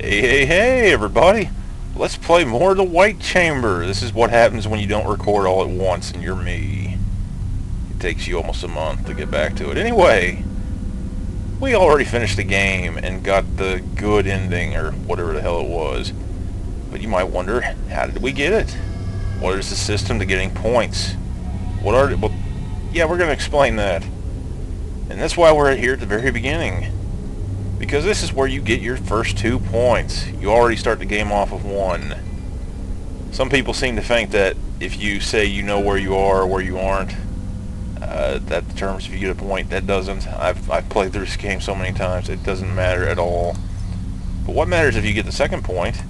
Hey, hey, hey, everybody! Let's play more of the White Chamber. This is what happens when you don't record all at once and you're me. It takes you almost a month to get back to it. Anyway, we already finished the game and got the good ending, or whatever the hell it was. But you might wonder, how did we get it? What is the system to getting points? Well, yeah, we're going to explain that. And that's why we're here at the very beginning. Because this is where you get your first 2 points. You already start the game off with 1. Some people seem to think that if you say you know where you are or where you aren't, that determines if you get a point. That doesn't. I've played through this game so many times, it doesn't matter at all. But what matters if you get the second point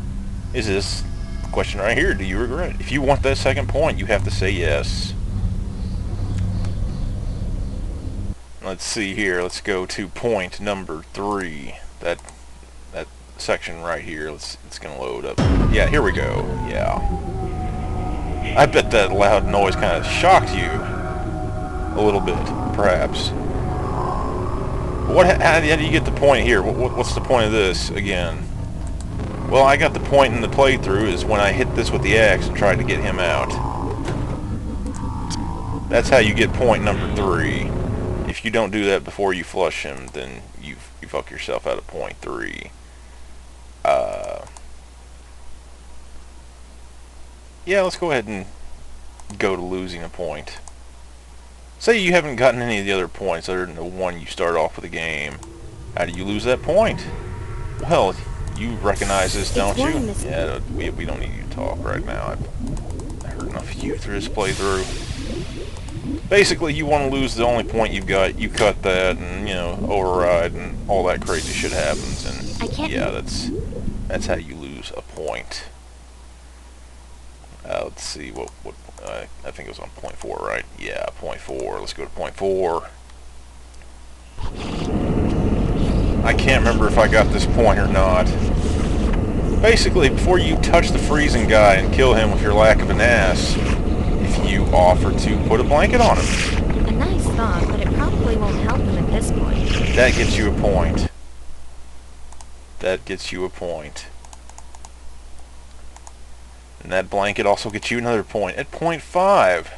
is this question right here. Do you regret it? If you want that second point, you have to say yes. Let's see here. Let's go to point number 3. That section right here. It's gonna load up. Yeah, here we go. Yeah. I bet that loud noise kind of shocked you a little bit, perhaps. How do you get the point here? What's the point of this again? Well, I got the point in the playthrough is when I hit this with the axe and tried to get him out. That's how you get point number 3. If you don't do that before you flush him, then you fuck yourself out of point 3. Yeah, let's go ahead and go to losing a point. Say you haven't gotten any of the other points other than the one you start off with the game. How do you lose that point? Well, you recognize this, don't you? Yeah, we don't need you to talk right now. I've heard enough of you through this playthrough. Basically, you want to lose the only point you've got, you cut that, and, you know, override, and all that crazy shit happens, and yeah, that's how you lose a point. Let's see, what I think it was on point 4, right? Yeah, point 4. Let's go to point 4. I can't remember if I got this point or not. Basically, before you touch the freezing guy and kill him with your lack of an ass, if you offer to put a blanket on him. A nice thought, but it probably won't help him at this point. That gets you a point. That gets you a point. And that blanket also gets you another point at point 5.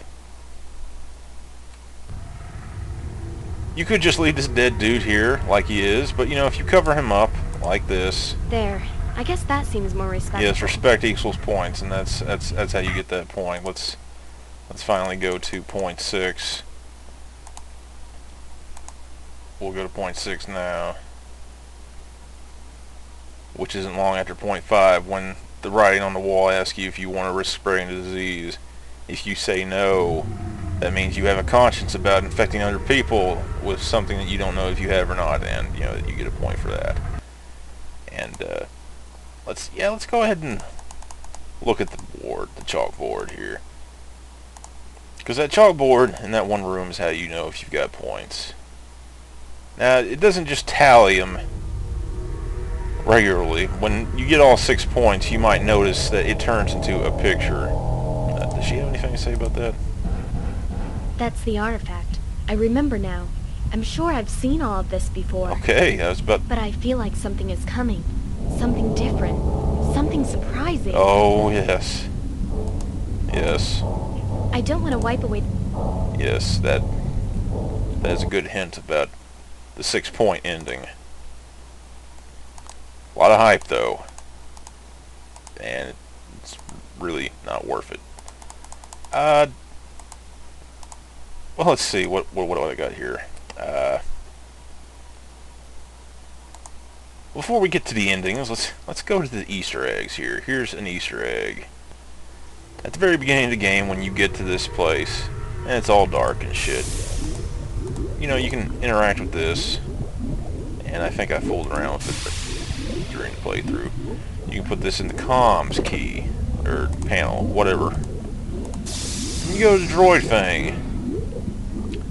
You could just leave this dead dude here like he is, but you know, if you cover him up like this. There. I guess that seems more respectful. Yes, respect equals points, and that's how you get that point. Let's finally go to point 6. We'll go to point 6 now, which isn't long after point 5 when the writing on the wall asks you if you want to risk spreading the disease. If you say no, that means you have a conscience about infecting other people with something that you don't know if you have or not, and you know you get a point for that. And let's go ahead and look at the board, the chalkboard here. Because that chalkboard in that one room is how you know if you've got points. Now, it doesn't just tally them regularly. When you get all 6 points, you might notice that it turns into a picture. Does she have anything to say about that? That's the artifact. I remember now. I'm sure I've seen all of this before. Okay, that was about... But I feel like something is coming. Something different. Something surprising. Oh, yes. Yes. I don't want to wipe away... Yes, that's a good hint about the 6-point ending. A lot of hype, though. And it's really not worth it. Well, let's see. What do I got here? Before we get to the endings, let's go to the Easter eggs here. Here's an Easter egg. At the very beginning of the game, when you get to this place, and it's all dark and shit, you know, you can interact with this, and I think I fooled around with it during the playthrough. You can put this in the comms key, or panel, whatever. And you go to the droid thing.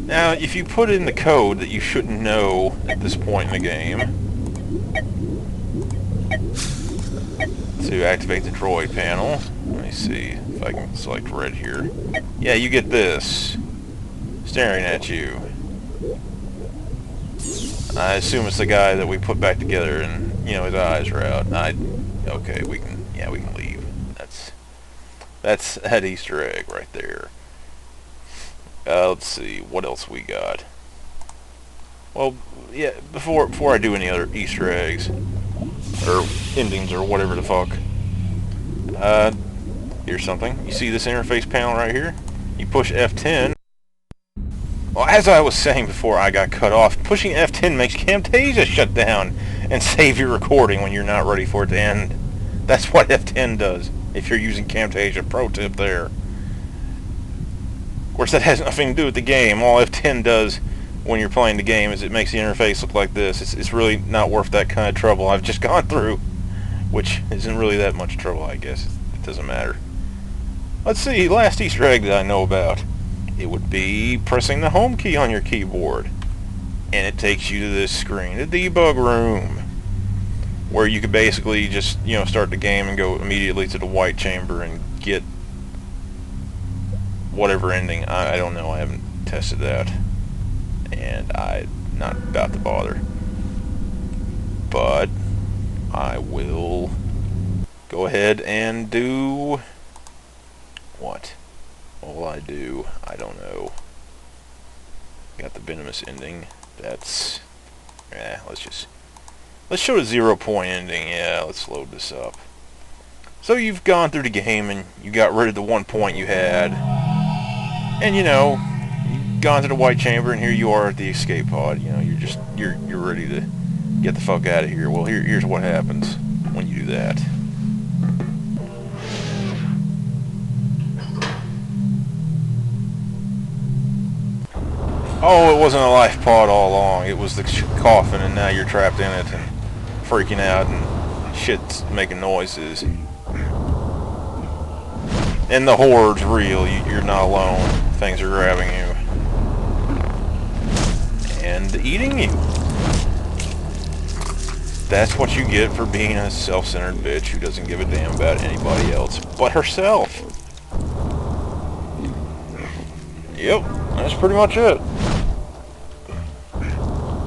Now, if you put in the code that you shouldn't know at this point in the game, to activate the droid panel, let me see if I can select red here. Yeah, you get this staring at you. I assume it's the guy that we put back together, and you know, his eyes are out. Okay, we can leave. That's that Easter egg right there. Let's see, what else we got? Well, yeah, before I do any other Easter eggs, or endings, or whatever the fuck, here's something. You see this interface panel right here? You push F10. Well, as I was saying before I got cut off, pushing F10 makes Camtasia shut down and save your recording when you're not ready for it to end. That's what F10 does, if you're using Camtasia. Pro tip there. Of course, that has nothing to do with the game. All F10 does when you're playing the game is it makes the interface look like this. It's really not worth that kind of trouble I've just gone through, which isn't really that much trouble, I guess. It doesn't matter. Let's see, last Easter egg that I know about. It would be pressing the home key on your keyboard, and it takes you to this screen, the debug room, where you could basically just, you know, start the game and go immediately to the white chamber and get whatever ending. I don't know, I haven't tested that, and I'm not about to bother. But I will go ahead and do what? What will I do? I don't know. Got the venomous ending. That's let's show the 0 point ending. Yeah, let's load this up. So you've gone through the game and you got rid of the 1 point you had, and you know, you've gone to the white chamber, and here you are at the escape pod. You know, you're ready to get the fuck out of here. Well, here's what happens when you do that. Oh, it wasn't a life pod all along. It was the coffin, and now you're trapped in it and freaking out, and shit's making noises. And the horde's real. You're not alone. Things are grabbing you and eating you. That's what you get for being a self-centered bitch who doesn't give a damn about anybody else but herself. Yep, that's pretty much it.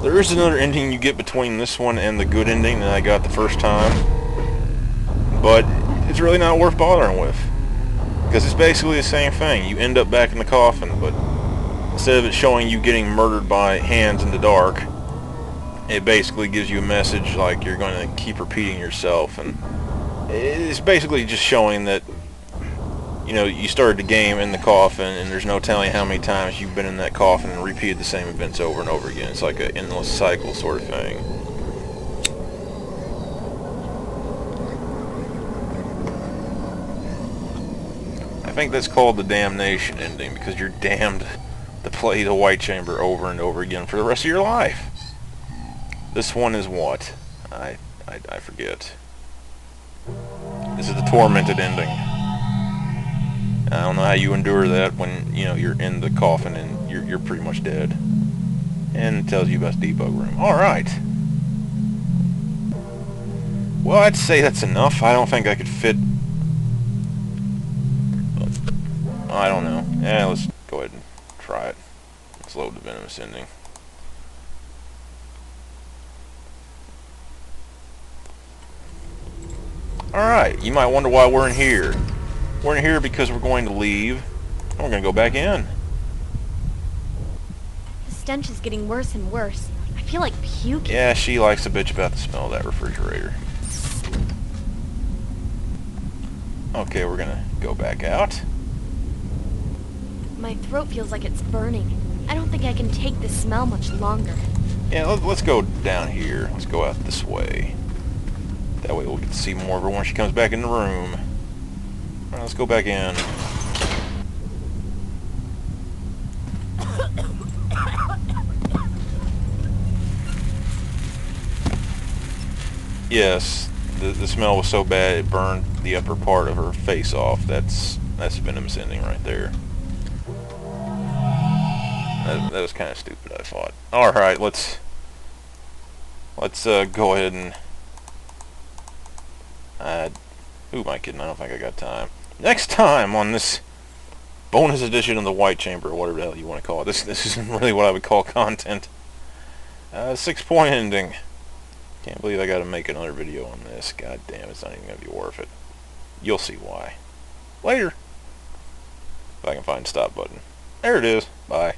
There is another ending you get between this one and the good ending that I got the first time, but it's really not worth bothering with, because it's basically the same thing. You end up back in the coffin, but instead of it showing you getting murdered by hands in the dark, it basically gives you a message like you're going to keep repeating yourself, and it's basically just showing that, you know, you started the game in the coffin, and there's no telling how many times you've been in that coffin and repeated the same events over and over again. It's like an endless cycle sort of thing. I think that's called the damnation ending, because you're damned to play the white chamber over and over again for the rest of your life. This one is what? I forget. This is the tormented ending. I don't know how you endure that when, you know, you're in the coffin and you're pretty much dead. And it tells you about the debug room. Alright. Well, I'd say that's enough. I don't think I could fit... I don't know. Yeah, let's go ahead and try it. Let's load the venomous ending. Alright, you might wonder why we're in here. We're in here because we're going to leave, and we're going to go back in. The stench is getting worse and worse. I feel like puking. Yeah, she likes to bitch about the smell of that refrigerator. Okay, we're going to go back out. My throat feels like it's burning. I don't think I can take this smell much longer. Yeah, let's go down here. Let's go out this way. That way we'll get to see more of her when she comes back in the room. Alright, let's go back in. Yes, the smell was so bad it burned the upper part of her face off. That's venomous ending right there. That was kind of stupid, I thought. Alright, let's go ahead and... who am I kidding? I don't think I got time. Next time on this bonus edition of the White Chamber, or whatever the hell you want to call it. This isn't really what I would call content. 6 point ending. Can't believe I gotta make another video on this. God damn, it's not even gonna be worth it. You'll see why. Later. If I can find the stop button. There it is. Bye.